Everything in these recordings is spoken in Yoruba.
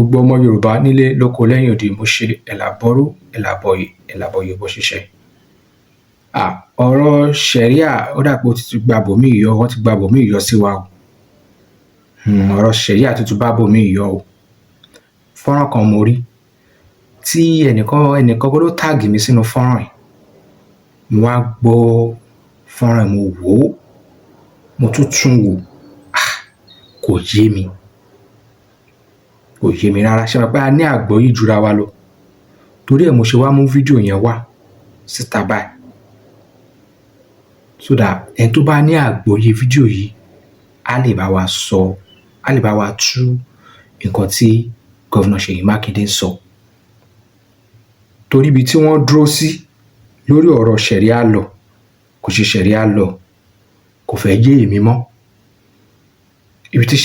gbogbo ọmọ Yorùbá nílé lóko lẹ́yìn odi mo ṣe ẹ̀làbọ́rú ẹ̀làbọ̀yè bó ṣiṣẹ́. Ọ̀rọ̀ Sharia ó dà pé ó ti gba bòmíì yọ, wọ́n ti gba bòmíì yọ sí wa o. Ọ̀rọ̀ Sharia tuntun bá bòmíì yọ o. Fọ́nrán kan mo rí tí ẹnìkan gbọ́dọ̀ táàgì mi sínú fọ́nrán yìí. Mo wá gbọ́ fọ́nrán mo wò ó, mo tún wò, kò yé mi rárá. Ṣé wọ́n pé a ní àgbọ́yé jura wa lọ, torí ẹ̀ mo ṣe wá mú fídíò yẹn wá síta báyìí, so that ẹni tó bá ní àgbọ́yé fídíò yìí á lè bá wa sọ, á lè bá wa tú nǹkan tí gọ́vnà Seyi Makinde ń sọ. Torí ibi tí wọ́n dúró sí lórí ọ̀rọ̀ Sharia law kò ṣe Sharia law, kò fẹ́ yé èmi mọ́. Ibi tí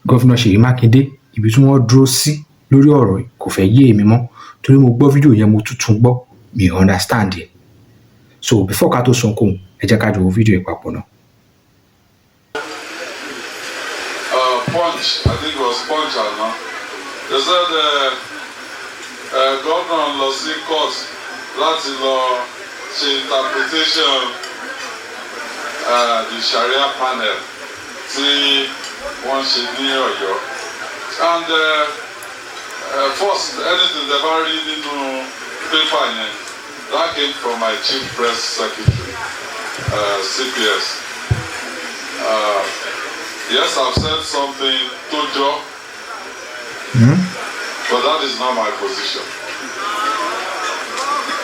gọ́vnà Seyi Makinde, ibi tí wọ́n dúró sí lórí ọ̀rọ̀ yìí kò fẹ́ yé èmi mọ́, torí mo gbọ́ fídíò yẹn mo tún gbọ́, mi understand ẹ̀. So before ká tó sọ nǹkan, ẹ jẹ́ ká jọ wo fídíò yìí papọ̀ náà. Punch, I think it was Punch, no? They said governor lọ sí court láti lọ ṣe interpretation the Sharia panel tí wọ́n ṣe ní Ọ̀yọ́. And first, anything they bá rí nínú paper yẹn, that came from my chief press secretary, CPS. Yes, I've said something to Joe, but that is not my position.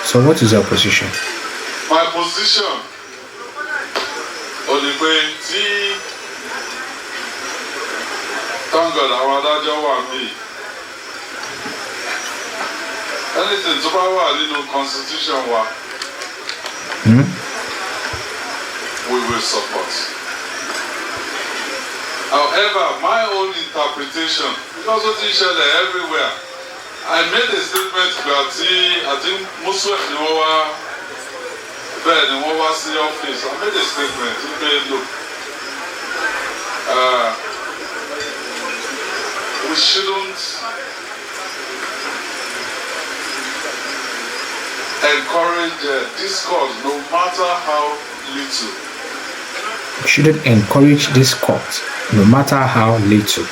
So what is your position? My position, only way thank God àwọn adájọ́ wà mí. Anything tó bá wà nínú constitution wa, we will support. However, my own interpretation, because what is everywhere, I made a statement that I think Muslim ni wọ́n wá sí office. I made a statement. Look, we shouldn't encourage discourse, no matter how little. We shouldn't encourage discourse, no matter how little.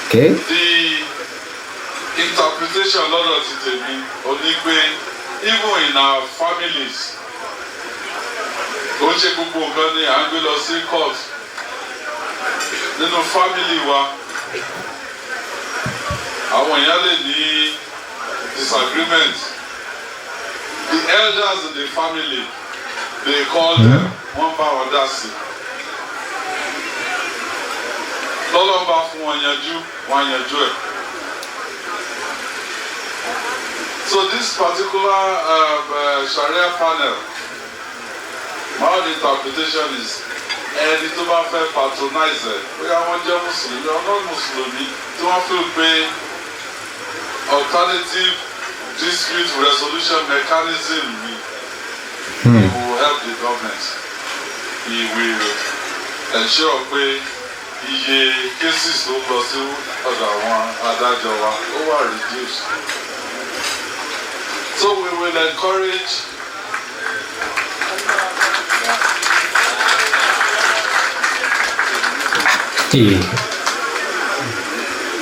Okay? The interpretation lọ́dọ̀ ti tèmi ó ní pé even in our families, ó ṣe gbogbo nǹkan ni à ń gbé lọ sí court. Nínú family wa, àwọn èèyàn lè ní disagreement. The elders in the family, they call them one bá wọn dá sí. Tọ́lọ́ bá fún wọn yanjú, wọn yanjú ẹ̀. So this particular Sharia panel, my interpretation is ẹni tó bá fẹ́ patronize ẹ̀, bóyá wọ́n jẹ́ Mùsùlùmí, ọ̀nà Mùsùlùmí tí wọ́n fi pé alternative dispute resolution mechanism ni will help the government. He will ensure pé iye cases tó lọ sí ọ̀dọ̀ àwọn adájọ́ wa ó wà reduced. So we will encourage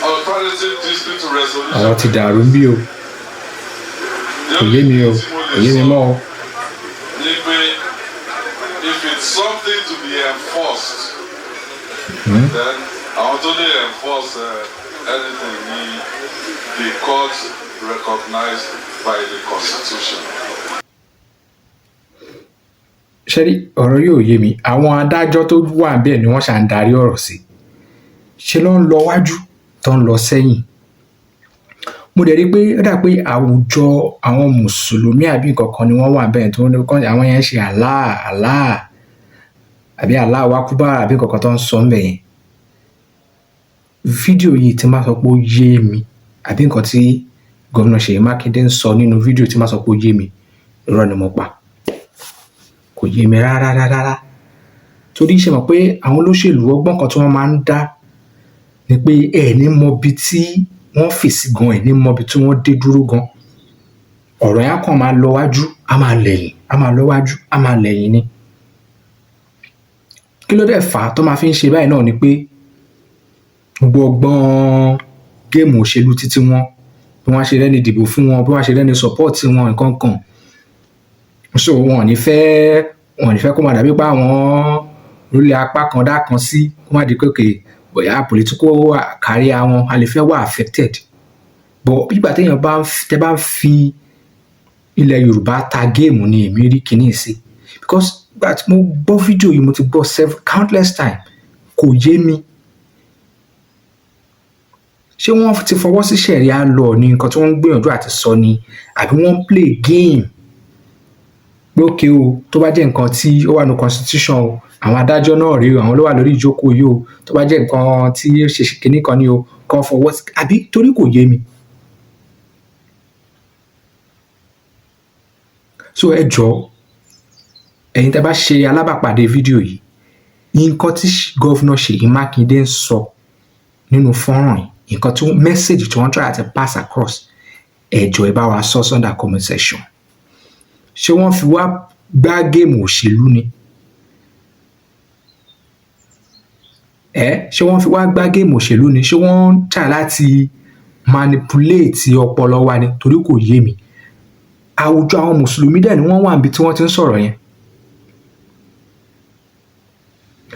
alternative dispute resolution. Àwọn ti dàrú bí o. Kò yé mi o, kò yé mi mọ́ o. If it's something to be enforced, then àwọn tó lè enforce anything ní the court recognized by the constitution. Ṣẹ́rí ọ̀rọ̀ yóò yé mi, àwọn adájọ́ tó wà bẹ́ẹ̀ ni wọ́n ṣà ń darí ọ̀rọ̀ sí. Ṣé ló ń lọ wájú tó ń lọ sẹ́yìn? Mo dẹ̀ rí pé ó dà pé àwùjọ àwọn Mùsùlùmí àbí nǹkan kan ni wọ́n wà bẹ́ẹ̀ tó ń lọ, àwọn yẹn ń ṣe Allah àbí Allahu Akbar àbí nǹkan kan tó ń sọ ńbẹ̀ yẹn. Fídíò yìí tí máa sọ pé ó yé mi àbí nǹkan tí gọ́vnà Seyi Makinde ń sọ nínú fídíò tí máa sọ pé ó yé mi, irọ́ ni mo pa. Kò yé mi rárá. Torí ṣe mọ̀ pé àwọn olóṣèlú ọgbọ́n kan tí wọ́n máa ń dá ni pé ẹ̀ ní mọ ibi tí wọ́n fèsì gan ẹ̀ ní mọ́bi tí wọ́n dé dúró gan ọ̀rọ̀ yẹn kàn máa lọ wájú á máa lẹ̀yìn á máa lọ wájú á máa lẹ̀yìn ni kí ló dẹ̀ fà á tó máa fi ń ṣe báyìí náà ni pé gbogbo ọgbọ́n géèmù òṣèlú títí wọn bí wọ́n ṣe rẹ́ni dìbò fún wọn bí wọ́n ṣe rẹ́ni sọ́pọ́ọ̀tì wọn nǹkan kan so wọn ò ní fẹ́ kó máa dàbí pé àwọn lórí apá kan dá kan sí kó má di kéèké bóyá political career àwọn a lè fẹ́ wà affected but bígbà tẹ́ bá ń fi ilẹ̀ Yorùbá ta géèmù ni èmi rí kíní sí because gbà tí mo gbọ́ fídíò yìí mo ti gbọ́ countless time kò yé mi ṣé wọ́n ti fọwọ́ sí Sharia law ní nǹkan tí wọ́n ń gbìyànjú àti sọ ni àbí wọ́n ń play game pé òkè o tó bá jẹ́ nǹkan tí ó wà ní constitution o àwọn adájọ́ náà rí o àwọn ló wà lórí ìjókòó yìí o tó bá jẹ́ nǹkan tí ó ṣe kíní kan ní o kan fọwọ́ sí àbí torí kò yé mi. so ẹ jọ̀ọ́ ẹ̀yin tẹ́ bá ṣe alábàápàdé fídíò yìí nǹkan tí gọ́vnà Ṣèyí Mákindé ń sọ nínú fọ́nrán yìí nǹkan tí message tí wọ́n try àti pass across ẹ jọ̀ọ́ ẹ bá wa sọ under comment section ṣé wọ́n fi wá gbá géèmù òṣèlú ni ṣé wọ́n fi wá gbá géèmù òṣèlú ni ṣé wọ́n ń tà láti manipulate ọpọlọ wa ni torí kò yé mi àwùjọ àwọn mùsùlùmí dẹ̀ ni wọ́n wà níbi tí wọ́n ti ń sọ̀rọ̀ yẹn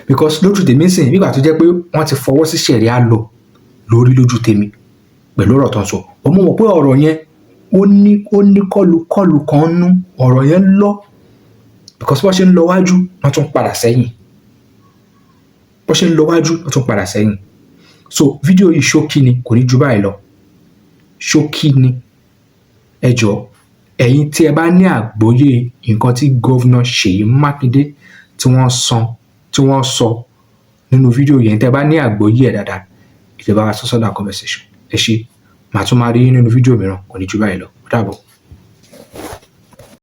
because lójú tèmi sìn nígbà tó jẹ́ pé wọ́n ti fọwọ́ sí Sharia law lórí lójú tèmi pẹ̀lú ọ̀rọ̀ tó ń sọ ọmọ mọ̀ pé ọ̀rọ̀ yẹn ó ní kọlùkọlù kan nú ọ̀rọ̀ yẹn lọ because bó ṣe ń lọ wájú wọ́n tún padà sẹ́yìn bó ṣe ń lọ wájú wọ́n tún padà sẹ́yìn so fídíò yìí ṣókí ni kò ní ju báyìí lọ ṣókí ni ẹ jọ̀ọ́ ẹ̀yin tí ẹ bá ní àgbọ́yé nǹkan tí gọ́vnà Ṣèyí Mákindé tí wọ́n sọ nínú fídíò yẹn tẹ́ bá ní àgbọ́yé ẹ̀ dáadáa ìjọba wa sọ́dọ̀ conversation ẹ ṣé màá tún máa rí nínú fídíò mìíràn kò ní ju báyìí lọ ó dàbọ̀.